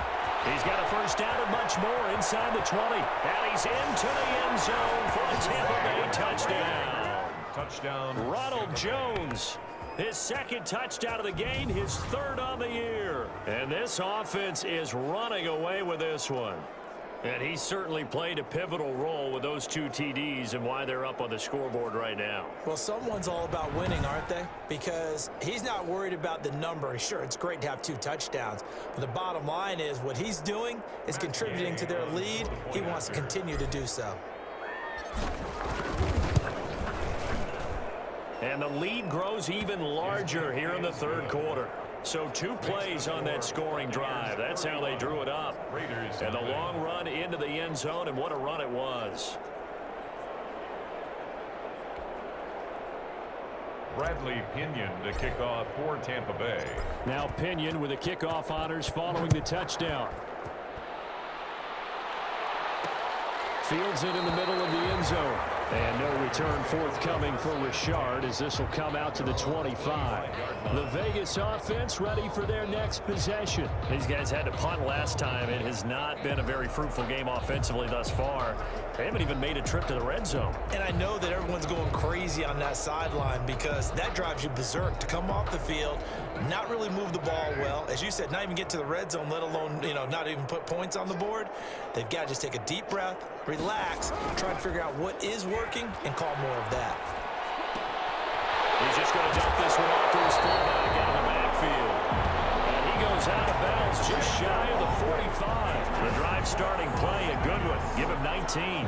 Speaker 2: He's got a first down and much more inside the 20. And he's into the end zone for a Tampa Bay touchdown. Ronald Jones. His 2nd touchdown of the game, his 3rd on the year. And this offense is running away with this one. And he certainly played a pivotal role with those 2 TDs and why they're up on the scoreboard right now.
Speaker 3: Well, someone's all about winning, aren't they? Because he's not worried about the number. Sure, it's great to have 2 touchdowns. But the bottom line is what he's doing is contributing to their lead. He wants to continue to do so.
Speaker 2: And the lead grows even larger here in the 3rd quarter. So 2 plays on that scoring drive. That's how they drew it up. And a long run into the end zone, and what a run it was.
Speaker 1: Bradley Pinion to kick off for Tampa Bay.
Speaker 5: Now Pinion with the kickoff honors following the touchdown. Fields it in the middle of the end zone. And no return forthcoming for Richard as this will come out to the 25. The Vegas offense ready for their next possession.
Speaker 2: These guys had to punt last time. It has not been a very fruitful game offensively thus far. They haven't even made a trip to the red zone.
Speaker 3: And I know that everyone's going crazy on that sideline because that drives you berserk to come off the field, not really move the ball well. As you said, not even get to the red zone, let alone, not even put points on the board. They've got to just take a deep breath, relax, try and figure out what is working and call more of that.
Speaker 2: He's just going to dump this one off to his fullback out of the backfield. And he goes out of bounds just shy of the 45. The drive starting play, a good one. Give him 19.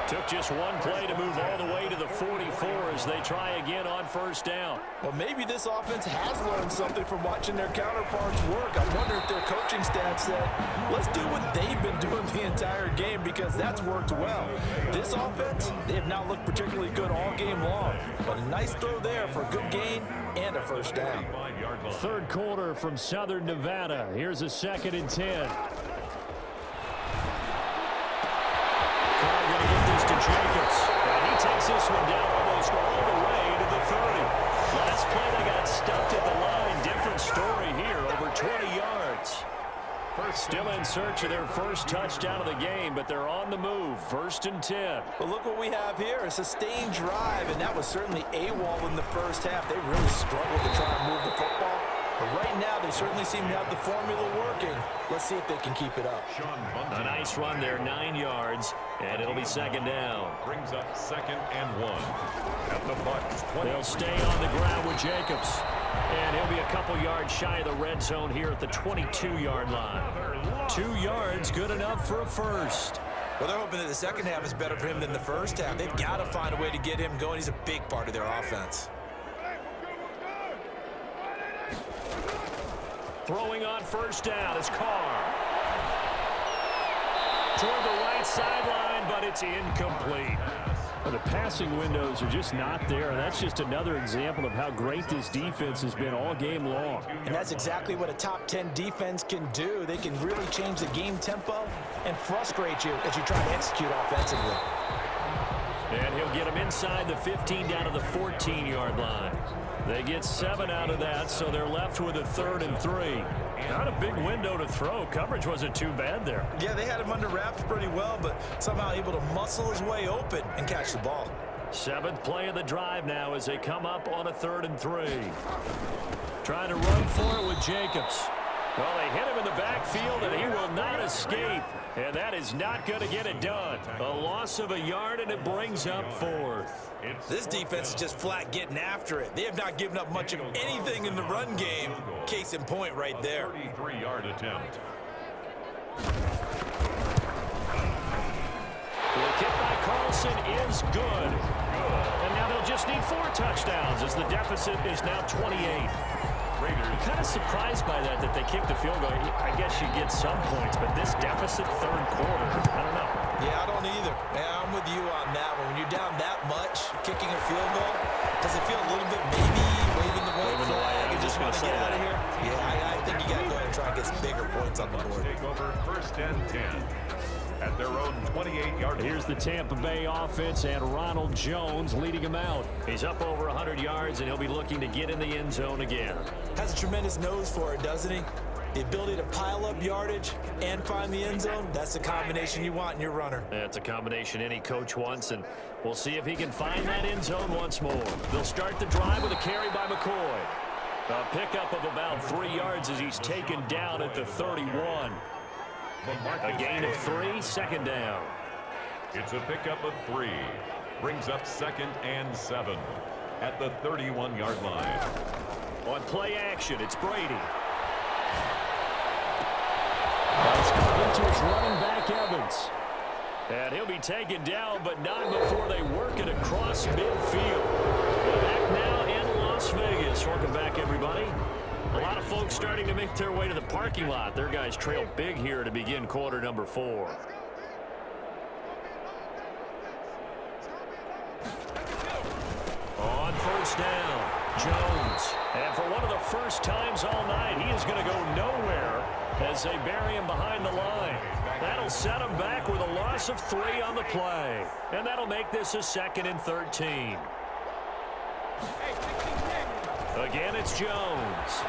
Speaker 2: Took just 1 play to move all the way to the 44 as they try again on first down.
Speaker 3: Well, maybe this offense has learned something from watching their counterparts work. I wonder if their coaching staff said, let's do what they've been doing the entire game because that's worked well. This offense, they have not looked particularly good all game long. But a nice throw there for a good gain and a first down.
Speaker 5: 3rd quarter from Southern Nevada. Here's a 2nd and 10.
Speaker 2: Jacobs, and he takes this one down almost all the way to the 30. Last play, they got stuffed at the line. Different story here, over 20 yards.
Speaker 5: Still in search of their first touchdown of the game, but they're on the move. 1st and 10.
Speaker 3: Well, look what we have here. A sustained drive, and that was certainly AWOL in the first half. They really struggled to try and move the football. But right now, they certainly seem to have the formula working. Let's see if they can keep it up.
Speaker 2: A nice run there, 9 yards, and it'll be 2nd down.
Speaker 1: Brings up 2nd and 1. At the Bucs 20.
Speaker 2: They'll stay on the ground with Jacobs. And he'll be a couple yards shy of the red zone here at the 22-yard line. 2 yards, good enough for a first.
Speaker 3: Well, they're hoping that the second half is better for him than the first half. They've got to find a way to get him going. He's a big part of their offense.
Speaker 2: Throwing on 1st down is Carr. Toward the right sideline, but it's incomplete.
Speaker 5: Well, the passing windows are just not there, and that's just another example of how great this defense has been all game long.
Speaker 3: And that's exactly what a top 10 defense can do. They can really change the game tempo and frustrate you as you try to execute offensively.
Speaker 2: And he'll get him inside the 15 down to the 14-yard line. They get 7 out of that, so they're left with a 3rd and 3. Not a big window to throw. Coverage wasn't too bad there.
Speaker 3: Yeah, they had him under wraps pretty well, but somehow able to muscle his way open and catch the ball.
Speaker 2: 7th play of the drive now as they come up on a 3rd and 3. Trying to run for it with Jacobs. Well, they hit him in the backfield, and he will not escape. And that is not going to get it done. A loss of a yard, and it brings up 4th.
Speaker 3: This defense is just flat getting after it. They have not given up much of anything in the run game. Case in point right there.
Speaker 1: 33-yard attempt.
Speaker 2: The kick by Carlson is good. And now they'll just need 4 touchdowns as the deficit is now 28. I'm kind of surprised by that they kicked the field goal. I guess you get some points, but this deficit 3rd quarter, I don't know.
Speaker 3: Yeah, I don't either. Yeah, I'm with you on that one. When you're down that much, kicking a field goal, does it feel a little bit maybe waving the white flag and just want to get out of here? Yeah, I think you got to go ahead and try and get some bigger points on the board.
Speaker 1: Take over 1st and 10. At their own 28-yard line.
Speaker 5: Here's the Tampa Bay offense and Ronald Jones leading him out.
Speaker 2: He's up over 100 yards, and he'll be looking to get in the end zone again.
Speaker 3: Has a tremendous nose for it, doesn't he? The ability to pile up yardage and find the end zone, that's the combination you want in your runner.
Speaker 2: That's a combination any coach wants, and we'll see if he can find that end zone once more. They'll start the drive with a carry by McCoy. A pickup of about 3 yards as he's taken down at the 31. A gain of 3, 2nd down.
Speaker 1: It's a pickup of 3. Brings up 2nd and 7 at the 31-yard line.
Speaker 2: On play action, it's Brady.
Speaker 5: That's coming to his running back, Evans.
Speaker 2: And he'll be taken down, but not before they work it across midfield. Back now in Las Vegas. Welcome back, everybody. A lot of folks starting to make their way to the parking lot. Their guys trail big here to begin quarter number 4. On 1st down, Jones. And for one of the first times all night, he is going to go nowhere as they bury him behind the line. That'll set him back with a loss of 3 on the play. And that'll make this a 2nd and 13. Again, it's Jones.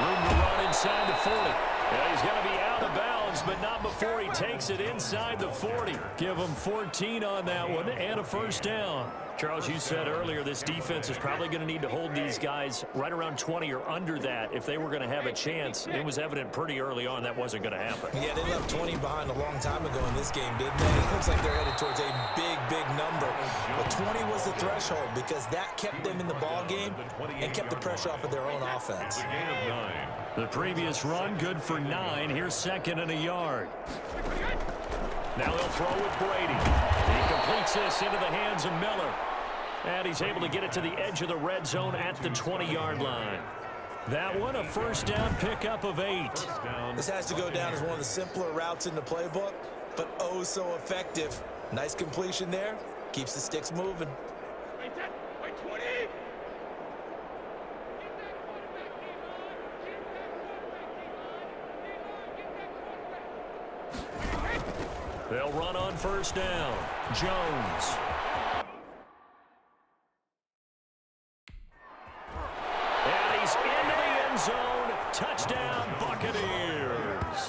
Speaker 2: Room to run inside the 40. Yeah, he's going to be out of bounds, but not before he takes it inside the 40.
Speaker 5: Give him 14 on that one and a 1st down.
Speaker 2: Charles, you said earlier this defense is probably going to need to hold these guys right around 20 or under that if they were going to have a chance. It was evident pretty early on that wasn't going to happen.
Speaker 3: Yeah, they left 20 behind a long time ago in this game, didn't they? It looks like they're headed towards a big number. But 20 was the threshold because that kept them in the ball game and kept the pressure off of their own offense.
Speaker 2: The previous run, good for 9. Here's 2nd and a yard. Now they'll throw with Brady. He completes this into the hands of Miller. And he's able to get it to the edge of the red zone at the 20-yard line. That one, a 1st down pickup of 8.
Speaker 3: This has to go down as one of the simpler routes in the playbook, but oh so effective. Nice completion there. Keeps the sticks moving.
Speaker 2: They'll run on 1st down. Jones. And he's into the end zone. Touchdown, Buccaneers.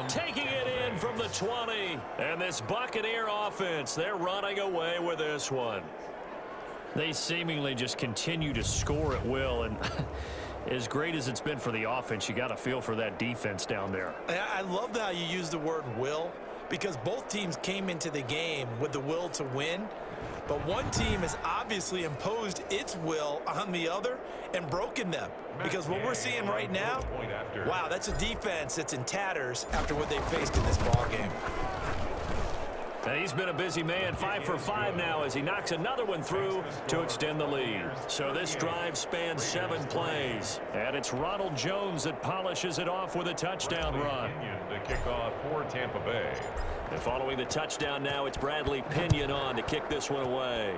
Speaker 2: Taking it in from the 20. And this Buccaneer offense, they're running away with this one. They seemingly just continue to score at will. And as great as it's been for the offense, you got to feel for that defense down there.
Speaker 3: I love how you use the word will, because both teams came into the game with the will to win. But one team has obviously imposed its will on the other and broken them. Because what we're seeing right now, wow, that's a defense that's in tatters after what they faced in this ballgame.
Speaker 2: And he's been a busy man, 5 for 5 now as he knocks another one through to extend the lead. So this drive spans 7 plays. And it's Ronald Jones that polishes it off with a touchdown run.
Speaker 1: The kickoff for Tampa Bay.
Speaker 2: And following the touchdown now, it's Bradley Pinion on to kick this one away.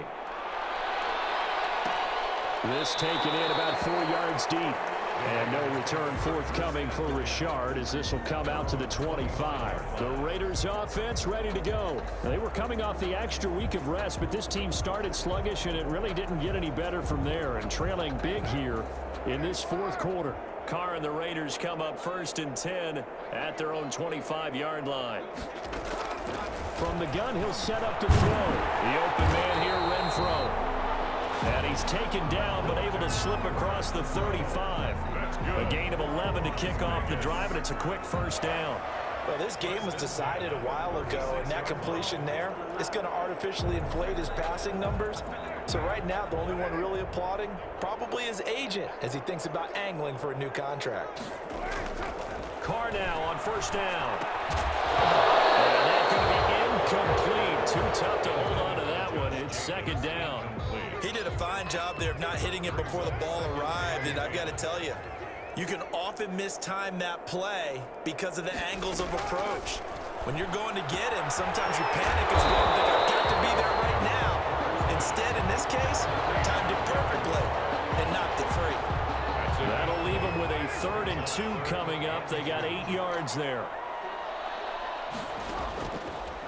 Speaker 5: This taken in about 4 yards deep. And no return forthcoming for Richard as this will come out to the 25. The Raiders offense ready to go. They were coming off the extra week of rest, but this team started sluggish and it really didn't get any better from there, and trailing big here in this fourth quarter.
Speaker 2: Carr and the Raiders come up 1st and 10 at their own 25-yard line.
Speaker 5: From the gun, he'll set up to throw.
Speaker 2: The open man here, Renfro. And he's taken down, but able to slip across the 35. A gain of 11 to kick off the drive, and it's a quick first down.
Speaker 3: Well, this game was decided a while ago, and that completion there is going to artificially inflate his passing numbers. So right now, the only one really applauding probably his agent as he thinks about angling for a new contract.
Speaker 2: Carr now on first down. And that's going to be incomplete. Too tough to hold on to that one. It's 2nd down.
Speaker 3: He did a fine job there of not hitting it before the ball arrived, and I've got to tell you, you can often mistime that play because of the angles of approach. When you're going to get him, sometimes you panic as well and think, I've got to be there right now. Instead, in this case, timed it perfectly and knocked it free.
Speaker 2: That'll leave them with a 3rd and 2 coming up. They got 8 yards there.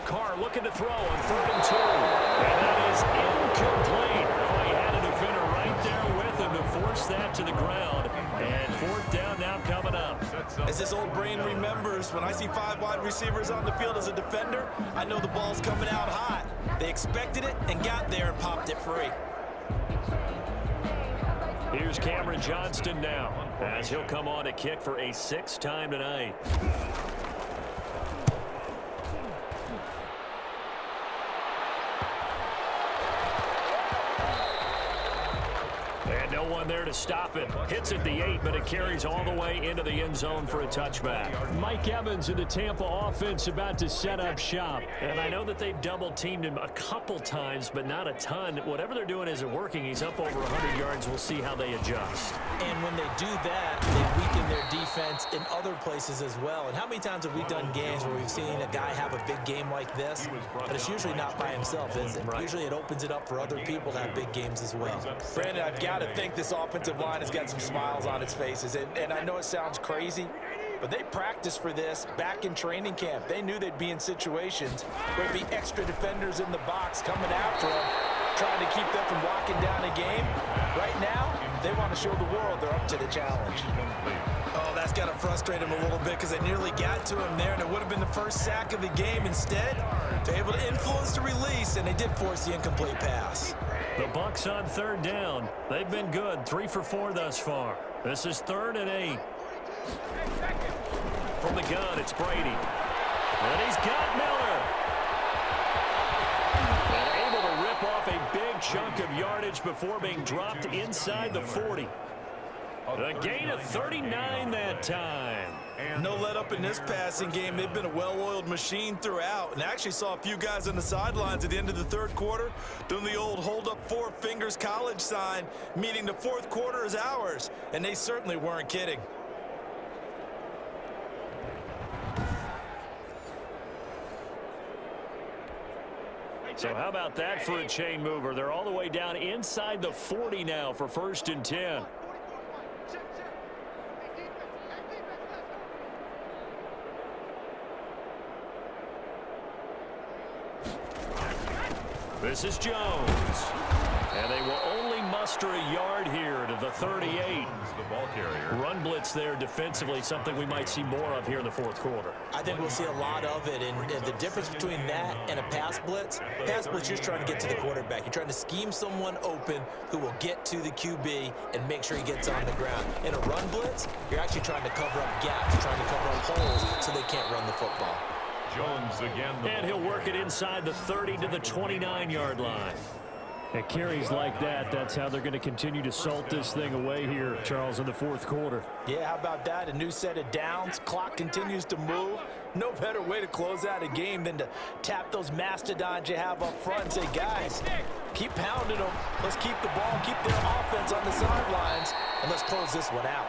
Speaker 2: Carr looking to throw on 3rd and 2. And that is incomplete. Oh, he had a defender right there with him to force that to the ground. And 4th down now coming up.
Speaker 3: As this old brain remembers, when I see 5 wide receivers on the field as a defender, I know the ball's coming out hot. They expected it and got there and popped it free.
Speaker 2: Here's Cameron Johnston now as he'll come on to kick for a 6th time tonight. And no one there to stop it. Hits at the 8, but it carries all the way into the end zone for a touchback.
Speaker 5: Mike Evans in the Tampa offense about to set up shop.
Speaker 2: And I know that they've double-teamed him a couple times, but not a ton. Whatever they're doing isn't working. He's up over 100 yards. We'll see how they adjust.
Speaker 3: And when they do that, they weaken their defense in other places as well. And how many times have we done games where we've seen a guy have a big game like this? But it's usually not by himself, is it? Right. Usually it opens it up for other people to have big games as well. Brandon, I've got to think this offensive line has got some smiles on its faces. And I know it sounds crazy, but they practiced for this back in training camp. They knew they'd be in situations where there'd be extra defenders in the box coming after them, trying to keep them from locking down a game. Right now, they want to show the world they're up to the challenge. Oh, that's got to frustrate him a little bit because they nearly got to him there, and it would have been the first sack of the game. Instead, they're able to influence the release, and they did force the incomplete pass.
Speaker 2: The Bucs on 3rd down. They've been good, 3 for 4 thus far. This is 3rd and 8. From the gun, it's Brady. And he's got Miller. And able to rip off a big chunk of yardage before being dropped inside the 40. A gain of 39 that time.
Speaker 3: No let up in this passing game. They've been a well-oiled machine throughout. And I actually saw a few guys on the sidelines at the end of the 3rd quarter doing the old hold up 4 fingers college sign, meaning the 4th quarter is ours. And they certainly weren't kidding.
Speaker 2: So how about that for a chain mover? They're all the way down inside the 40 now for 1st and 10. This is Jones. And they will only
Speaker 5: lost or a yard here to the 38.
Speaker 1: The ball carrier.
Speaker 5: Run blitz there defensively, something we might see more of here in the fourth quarter.
Speaker 3: I think we'll see a lot of it, and the difference between that and a pass blitz, you're just trying to get to the quarterback. You're trying to scheme someone open who will get to the QB and make sure he gets on the ground. In a run blitz, you're actually trying to cover up gaps, trying to cover up holes so they can't run the football.
Speaker 1: Jones again.
Speaker 5: And he'll work it inside the 30 to the 29-yard line. At carries like that, that's how they're going to continue to salt this thing away here, Charles, in the fourth quarter.
Speaker 3: Yeah, how about that? A new set of downs. Clock continues to move. No better way to close out a game than to tap those mastodons you have up front and say, guys, keep pounding them. Let's keep the ball, keep their offense on the sidelines, and let's close this one out.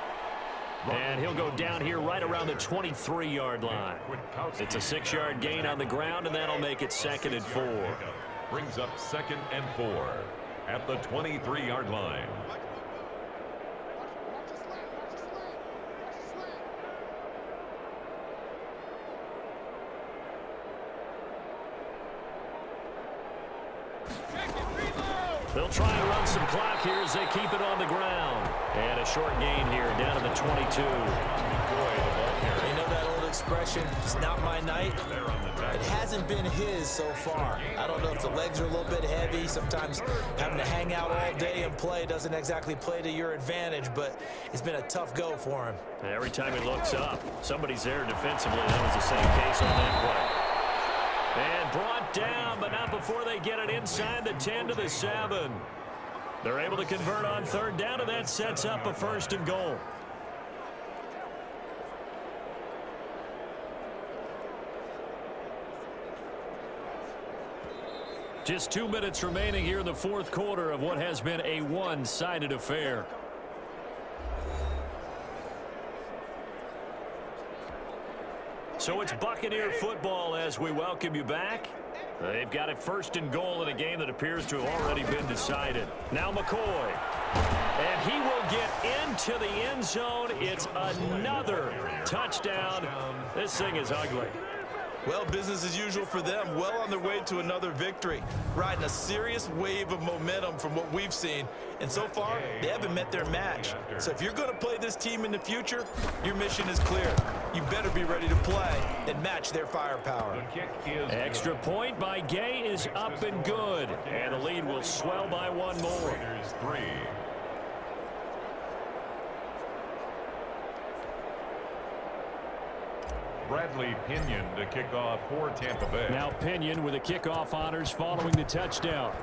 Speaker 5: And he'll go down here right around the 23-yard line. It's a 6-yard gain on the ground, and that'll make it 2nd and 4.
Speaker 1: Brings up 2nd and 4 at the 23-yard line.
Speaker 5: They'll try and run some clock here as they keep it on the ground. And a short gain here down to the 22.
Speaker 3: You know that old expression, it's not my night? It hasn't been his so far. I don't know if the legs are a little bit heavy. Sometimes having to hang out all day and play doesn't exactly play to your advantage, but it's been a tough go for him.
Speaker 5: Every time he looks up, somebody's there defensively. That was the same case on that play. And brought down, but not before they get it inside the 10 to the 7. They're able to convert on 3rd down, and that sets up a 1st and goal. Just 2 minutes remaining here in the fourth quarter of what has been a one-sided affair. So it's Buccaneer football as we welcome you back. They've got a 1st and goal in a game that appears to have already been decided. Now McCoy. And he will get into the end zone. It's another touchdown. This thing is ugly.
Speaker 3: Well, business as usual for them. Well on their way to another victory. Riding a serious wave of momentum from what we've seen. And so far, they haven't met their match. So if you're going to play this team in the future, your mission is clear. You better be ready to play and match their firepower.
Speaker 5: Extra point by Gay is up and good. And the lead will swell by one more.
Speaker 1: Bradley Pinion to kick off for Tampa Bay.
Speaker 5: Now Pinion with the kickoff honors following the touchdown.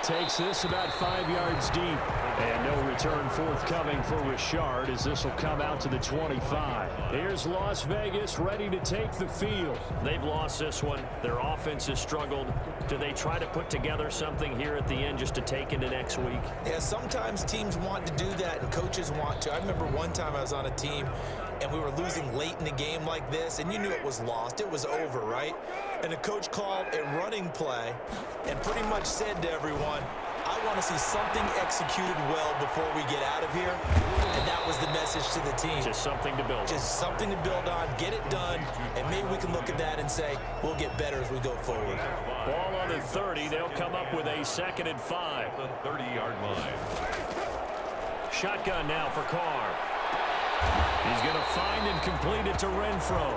Speaker 5: Takes this about 5 yards deep. And no return forthcoming for Richard as this will come out to the 25. Here's Las Vegas ready to take the field. They've lost this one. Their offense has struggled. Do they try to put together something here at the end just to take into next week?
Speaker 3: Yeah, sometimes teams want to do that and coaches want to. I remember one time I was on a team and we were losing late in a game like this, and you knew it was lost. It was over, right? And the coach called a running play and pretty much said to everyone, I want to see something executed well before we get out of here. And that was the message to the team.
Speaker 5: Just something to build on.
Speaker 3: Just something to build on, get it done, and maybe we can look at that and say, we'll get better as we go forward.
Speaker 5: Ball on the 30. They'll come up with a 2nd and 5.
Speaker 1: The 30-yard line.
Speaker 5: Shotgun now for Carr. He's going to find and complete it to Renfro.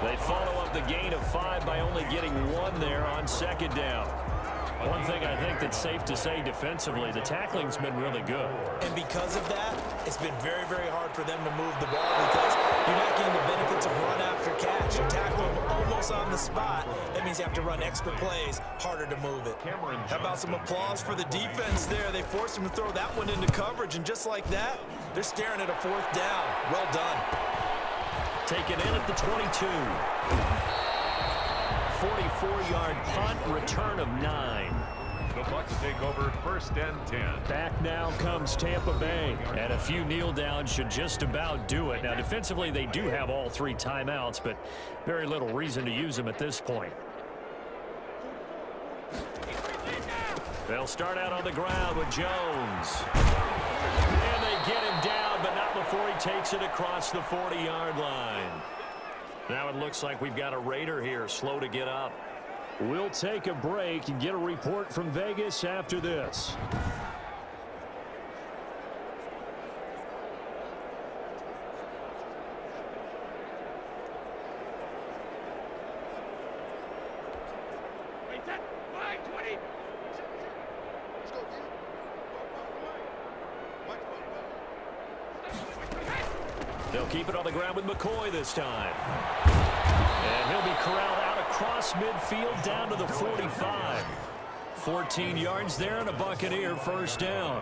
Speaker 5: They follow up the gain of 5 by only getting 1 there on 2nd down. One thing I think that's safe to say defensively, the tackling's been really good.
Speaker 3: And because of that, it's been very, very hard for them to move the ball because you're not getting the benefits of run after catch. You tackle them almost on the spot. That means you have to run extra plays, harder to move it. How about some applause for the defense there? They forced him to throw that one into coverage, and just like that, they're staring at a 4th down. Well done.
Speaker 5: Taken in at the 22. 44-yard punt, return of 9.
Speaker 1: The Bucs take over 1st and 10.
Speaker 5: Back now comes Tampa Bay, and a few kneel downs should just about do it. Now, defensively, they do have all 3 timeouts, but very little reason to use them at this point. They'll start out on the ground with Jones. And they get him down, but not before he takes it across the 40-yard line. Now it looks like we've got a Raider here, slow to get up. We'll take a break and get a report from Vegas after this.
Speaker 2: They'll keep it on the ground with McCoy this time. And he'll be corralled out across midfield down to the 45. 14 yards there and a Buccaneer first down.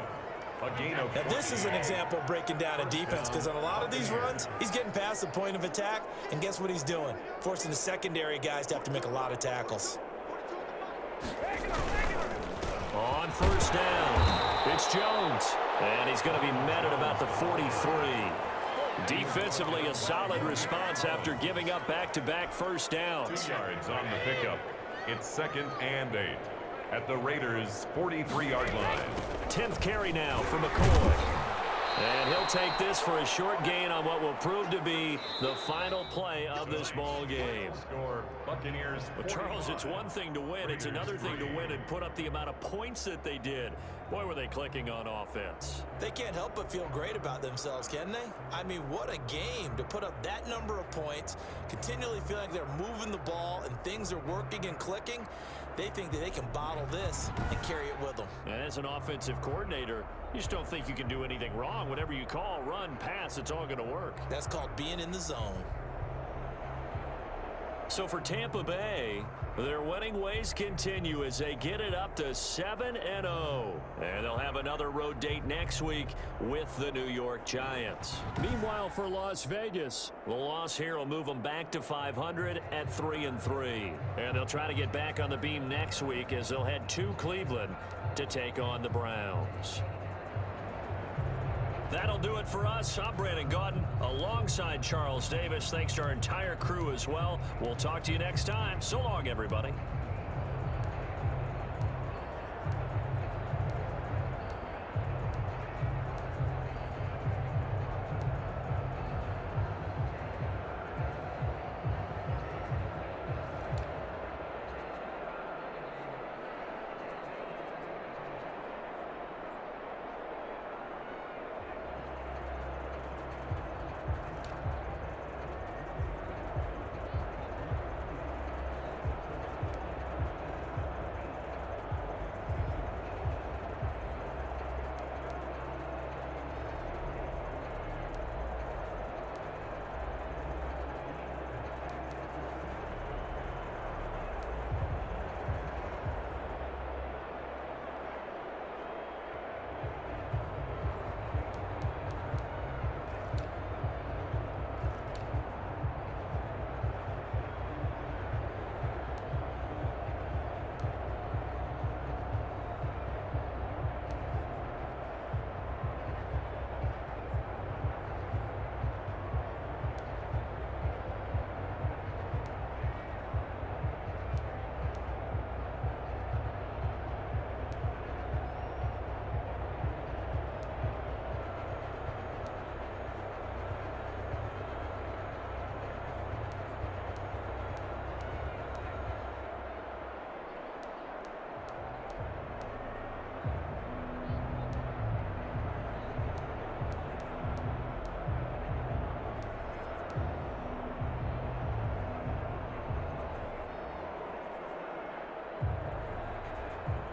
Speaker 3: Now, this is an example of breaking down a defense, because on a lot of these runs, he's getting past the point of attack, and guess what he's doing? Forcing the secondary guys to have to make a lot of tackles.
Speaker 2: On first down, it's Jones. And he's going to be met at about the 43. Defensively, a solid response after giving up back-to-back first downs.
Speaker 1: 2 yards on the pickup. It's 2nd and 8 at the Raiders' 43-yard line.
Speaker 2: 10th carry now for McCoy. And he'll take this for a short gain on what will prove to be the final play of this ball game.
Speaker 1: Score Buccaneers.
Speaker 2: Well, Charles, it's one thing to win. It's another thing to win and put up the amount of points that they did. Boy, were they clicking on offense.
Speaker 3: They can't help but feel great about themselves, can they? I mean, what a game to put up that number of points, continually feel like they're moving the ball and things are working and clicking. They think that they can bottle this and carry it with them.
Speaker 2: And as an offensive coordinator, you just don't think you can do anything wrong. Whatever you call, run, pass, it's all going to work.
Speaker 3: That's called being in the zone.
Speaker 2: So for Tampa Bay, their winning ways continue as they get it up to 7-0. And they'll have another road date next week with the New York Giants.
Speaker 5: Meanwhile, for Las Vegas,
Speaker 2: The loss here will move them back to 500 at 3-3. And they'll try to get back on the beam next week as they'll head to Cleveland to take on the Browns. That'll do it for us. I'm Brandon Gaudin alongside Charles Davis. Thanks to our entire crew as well. We'll talk to you next time. So long, everybody.